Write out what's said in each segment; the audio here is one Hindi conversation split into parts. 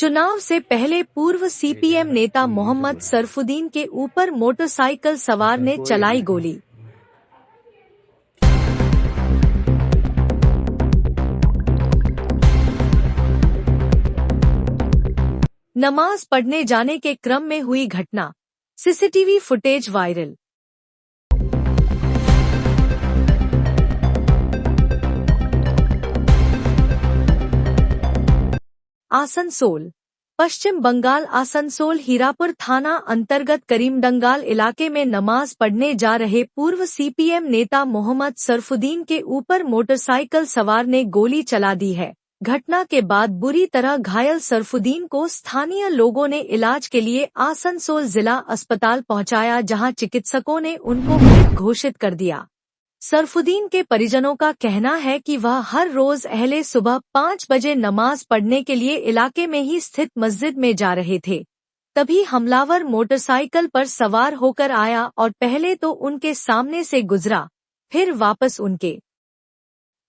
चुनाव से पहले पूर्व सीपीएम नेता मोहम्मद सरफुद्दीन के ऊपर मोटरसाइकिल सवार ने चलाई गोली। नमाज पढ़ने जाने के क्रम में हुई घटना, सीसीटीवी फुटेज वायरल। आसनसोल, पश्चिम बंगाल। आसनसोल हीरापुर थाना अंतर्गत करीमडंगाल इलाके में नमाज पढ़ने जा रहे पूर्व सीपीएम नेता मोहम्मद सरफुद्दीन के ऊपर मोटरसाइकिल सवार ने गोली चला दी है। घटना के बाद बुरी तरह घायल सरफुद्दीन को स्थानीय लोगों ने इलाज के लिए आसनसोल जिला अस्पताल पहुंचाया, जहां चिकित्सकों ने उनको मृत घोषित कर दिया। सरफुद्दीन के परिजनों का कहना है कि वह हर रोज अहले सुबह 5 बजे नमाज पढ़ने के लिए इलाके में ही स्थित मस्जिद में जा रहे थे। तभी हमलावर मोटरसाइकिल पर सवार होकर आया और पहले तो उनके सामने से गुजरा, फिर वापस उनके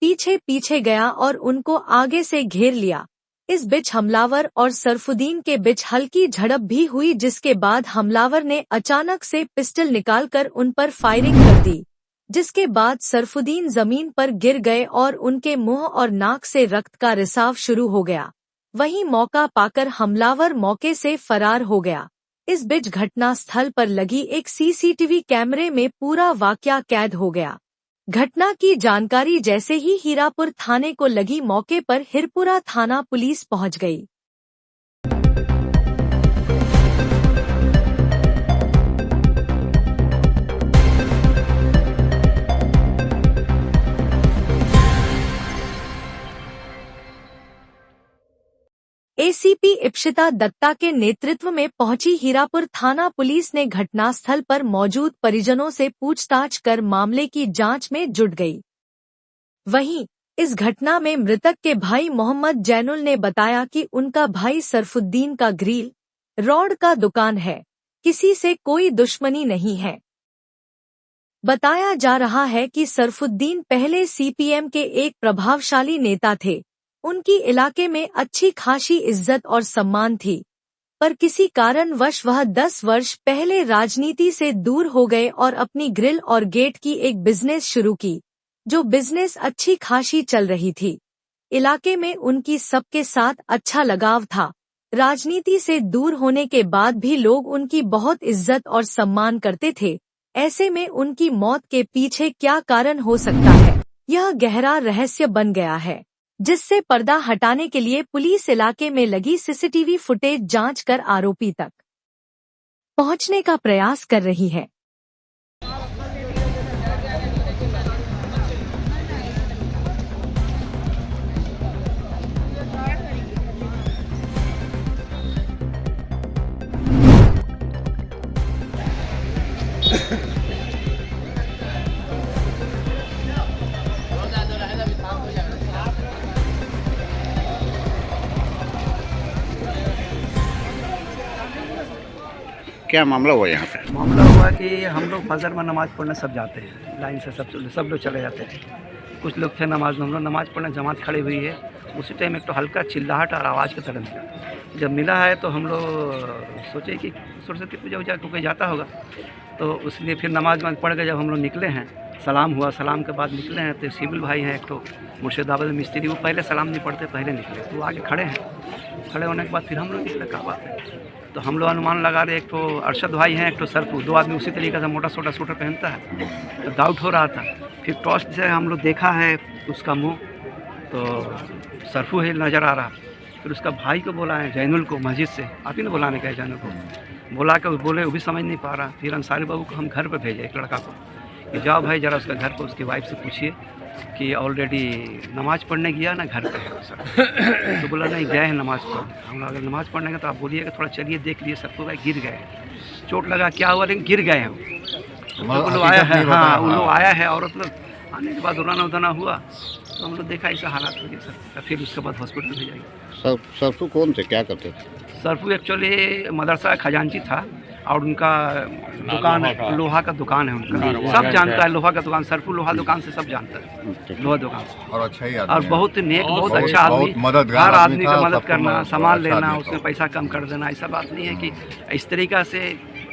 पीछे पीछे गया और उनको आगे से घेर लिया। इस बीच हमलावर और सरफुद्दीन के बीच हल्की झड़प भी हुई, जिसके बाद हमलावर ने अचानक से पिस्टल निकालकर उन पर फायरिंग कर दी, जिसके बाद सरफुद्दीन जमीन पर गिर गए और उनके मुंह और नाक से रक्त का रिसाव शुरू हो गया। वहीं मौका पाकर हमलावर मौके से फरार हो गया। इस बीच घटना स्थल पर लगी एक सीसीटीवी कैमरे में पूरा वाकया कैद हो गया। घटना की जानकारी जैसे ही हीरापुर थाने को लगी, मौके पर हिरपुरा थाना पुलिस पहुंच गई। एसीपी इप्सिता दत्ता के नेतृत्व में पहुंची हीरापुर थाना पुलिस ने घटनास्थल पर मौजूद परिजनों से पूछताछ कर मामले की जांच में जुट गई। वहीं इस घटना में मृतक के भाई मोहम्मद जैनुल ने बताया कि उनका भाई सरफुद्दीन का ग्रिल रॉड का दुकान है, किसी से कोई दुश्मनी नहीं है। बताया जा रहा है कि सरफुद्दीन पहले सीपीएम के एक प्रभावशाली नेता थे। उनकी इलाके में अच्छी खासी इज्जत और सम्मान थी, पर किसी कारणवश वह 10 वर्ष पहले राजनीति से दूर हो गए और अपनी ग्रिल और गेट की एक बिजनेस शुरू की, जो बिजनेस अच्छी खासी चल रही थी। इलाके में उनकी सबके साथ अच्छा लगाव था। राजनीति से दूर होने के बाद भी लोग उनकी बहुत इज्जत और सम्मान करते थे। ऐसे में उनकी मौत के पीछे क्या कारण हो सकता है, यह गहरा रहस्य बन गया है, जिससे पर्दा हटाने के लिए पुलिस इलाके में लगी सीसीटीवी फुटेज जांच कर आरोपी तक पहुंचने का प्रयास कर रही है। क्या मामला हुआ यहाँ पे? मामला हुआ कि हम लोग फजर में नमाज़ पढ़ने सब जाते हैं, लाइन से सब लोग चले जाते हैं। कुछ लोग थे नमाज में, हम लोग नमाज़ पढ़ने जमात खड़ी हुई है। उसी टाइम एक तो हल्का चिल्लाहट और आवाज़ की तरह मिला। जब मिला है तो हम लोग सोचे कि सरस्वती पूजा उजा कोई जाता होगा, तो इसलिए फिर नमाज पढ़ के जब हम लोग निकले हैं, सलाम हुआ, सलाम के बाद निकले हैं तो सिविल भाई हैं एक तो मुर्शिदाबाद में मिस्त्री, वो पहले सलाम नहीं पढ़ते, पहले निकले तो आगे खड़े हैं। खड़े होने के बाद फिर हम लोग निकले, क्या बात है, तो हम लोग अनुमान लगा रहे, एक तो अरशद भाई हैं, एक तो सरफू, 2 आदमी उसी तरीके से मोटा छोटा स्वेटर पहनता है, तो डाउट हो रहा था। फिर टॉर्च से हम लोग देखा है उसका मुंह, तो सरफू है नज़र आ रहा। फिर उसका भाई को बोला है जैनुल को, मस्जिद से आप ही ने बुलाने का है, जैनुल को बुला के बोले, वो भी समझ नहीं पा रहा। फिर अंसारी बाबू को हम घर पर भेजे, एक लड़का को, कि जाओ भाई ज़रा उसका घर पर उसकी वाइफ से पूछिए कि ऑलरेडी नमाज़ पढ़ने गया ना घर पे है सर। तो बोला नहीं, गए हैं नमाज़ पढ़ने। हम लोग अगर नमाज़ पढ़ने गए तो आप बोलिएगा थोड़ा चलिए देख लिए, सबको भाई गिर गए, चोट लगा क्या हुआ, लेकिन गिर गए हैं वो लोग आया है। हाँ, वो लोग आया है, औरत लोग आने के बाद उड़ाना उड़ाना हुआ तो हम लोग देखा ऐसा हालात हो गया सर। फिर उसके बाद हॉस्पिटल भेजा गया। सरफू कौन थे, क्या करते थे? सरफू एक्चुअली मदरसा खजांची था और उनका दुकान लोहा का दुकान है उनका, सब जानता है लोहा का दुकान, सरफू लोहा दुकान से सब जानता है, लोहा दुकान से। और अच्छा ही और बहुत नेक, बहुत अच्छा आदमी, हर आदमी का मदद करना, सामान लेना, उसमें पैसा कम कर देना, ऐसा बात नहीं है कि इस तरीका से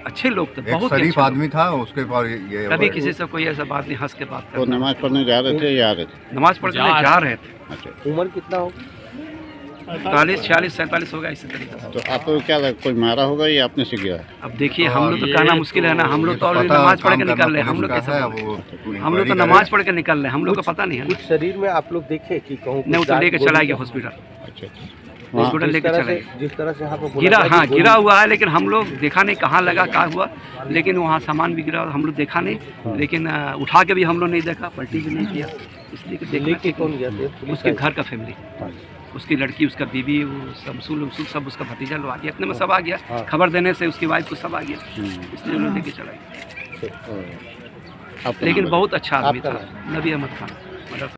अच्छे लोग थे, बहुत शरीफ आदमी था। उसके बाद ये कभी किसी से कोई ऐसा बात नहीं, हंस के बात वो नमाज पढ़ने जा रहे थे या आ रहे थे? नमाज पढ़ने जा रहे थे। अच्छा, उम्र कितना हो? 40, 46, 47 होगा इसी तरीके से। तो आपको क्या लगा, कोई मारा होगा या आपने से गिरा? अब देखिए हम लोग तो कहना मुश्किल है ना, हम लोग तो ऑलरेडी नमाज पढ़ के निकल रहे हैं, हम लोग कैसे हम लोग तो नमाज पढ़ के निकल रहे हैं, हम लोग को पता नहीं है कुछ शरीर में आप लोग देखे कि कहूँ नहीं, वो तो लेके चला गया हॉस्पिटल, अच्छा अच्छा, हॉस्पिटल लेके चला गया। जिस तरह से आपको गिरा, हाँ गिरा हुआ है, लेकिन हम लोग देखा नहीं कहाँ लगा क्या हुआ, लेकिन वहाँ सामान भी गिरा, हम लोग देखा नहीं, लेकिन उठा के भी हम लोग नहीं देखा, पलटी भी नहीं किया, इसलिए कि देखने लेके कौन गया थे? उसके घर का फैमिली, उसकी लड़की, उसका बीवी, वो शमसूल उमसूल सब, उसका भतीजा लोग आ गया, इतने में सब आ गया, खबर देने से उसकी वाइफ को सब आ गया, इसलिए उन्होंने लेके चला गया। आपका लेकिन नाम बहुत अच्छा आदमी आपका था, नबी अहमद खान।